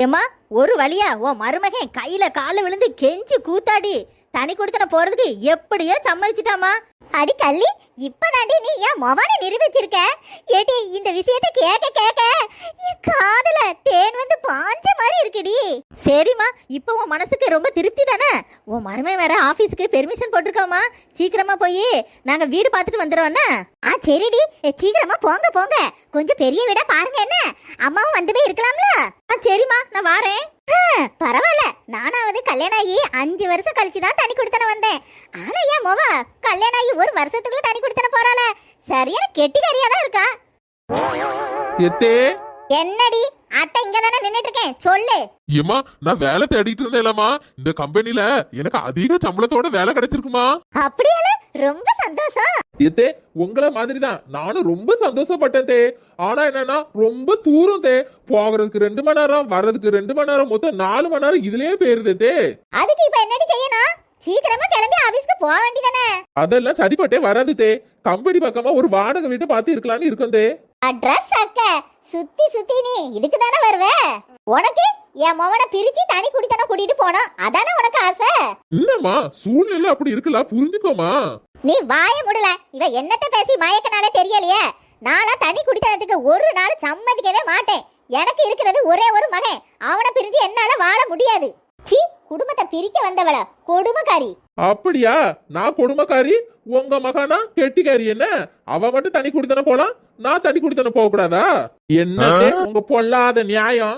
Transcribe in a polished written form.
ஏம்மா ஒரு வழியா உன் மருமகன் கையில கால விழுந்து கெஞ்சி கூத்தாடி தனி கொடுத்தன போறதுக்கு எப்படியோ சம்மதிச்சிட்டாமா. அடி கள்ளி, இப்பதாண்டி நீ ஏன் மொவானை நிரூபிச்சிருக்க. ஏடி இந்த விஷயத்தை கேட்க கேட்க என் காதுல தேன் வந்து பாஞ்ச மாதிரி இருக்குடி. சரிம்மா, இப்போ உன் மனசுக்கு ரொம்ப திருப்தி தானே? உன் மருமகன் வேற ஆபீஸுக்கு பெர்மிஷன் போட்டிருக்கோமா, சீக்கிரமா போய் நாங்க வீடு பார்த்துட்டு வந்துடுவோண்ணா. சரிடி, சீக்கிரமா போங்க போங்க, கொஞ்சம் பெரிய வீடா பாருங்க. என்ன அம்மாவும் வந்து போய் இருக்கலாம்ல? சரிம்மா, நான் வாரேன். பரவாயில்ல, நானாவது கல்யாணம் ஆகி 5 வருஷம் கழிச்சுதான் தனி கொடுத்தன வந்தேன். ஆனா ஏன் மொவா கல்யாணம் ஆகி 1 வருஷத்துக்குள்ள தனி கொடுத்தன போறாள. சரியான கெட்டிக்காரியா தான் இருக்கா. என்னடி அத்தை இங்க தானே நின்னுட்டு இருக்கேன், சொல்லு. ஏமா, நான் வேலை தேடிட்டு இருந்தேன்லமா, இந்த கம்பெனில எனக்கு அதிக சம்பளத்தோட வேலை கிடைச்சிருக்குமா. அப்படியால ரொம்ப சந்தோஷம். ஏத்தே, உங்களை மாதிரி தான் நானும் ரொம்ப சந்தோஷப்பட்டேன் தே. ஆனா என்னன்னா ரொம்ப தூரம் தே, போகிறதுக்கு 2 மணி நேரம், வர்றதுக்கு 2 மணி நேரம், மொத்தம் 4 மணி நேரம் இதுலயே போயிருது தே. அதுக்கு இப்ப என்னடி செய்யணும்? சீக்கிரமா கிளம்பி ஆபீஸ்க்கு போக வேண்டியதானே? அதெல்லாம் சரிப்பட்டே வராது தே. கம்பெனி பக்கமா ஒரு வாடகை வீட்டை பார்த்து இருக்கலாம்னு இருக்கும் தே. அட்ரஸ் அக்க சுத்தி சுத்தி நீ இதுக்கு தானே வருவ? உனக்கு என் மவனை பிரிச்சு தனி குடித்தன கூட்டிட்டு போனோம், அதானே உனக்கு ஆசை? இல்லம்மா, சூழ்நிலை அப்படி இருக்கலாம், புரிஞ்சுக்கோமா. நீ வாய முடல, இவ என்னத்த பேசி மயக்கனாலே தெரியலையே. நாளா தனி குடித்தனத்துக்கு ஒரு நாள் சம்மதிக்கவே மாட்டேன். எனக்கு இருக்கிறது ஒரே ஒரு மகன், அவனை பிரிஞ்சு என்னால வாழ முடியாது. சி, குடும்பத்தை பிரிக்க வந்தவள கொடுமைக்காரி. அப்படியா? நான் கொடுமைக்காரி, உங்க மகானா கெட்டிக்காரி. என்ன அவ மட்டும் தனி குடித்தன போலாம், நான் தனி குடித்தன போக கூடாதா? என்ன உங்க பொல்லாத நியாயம்?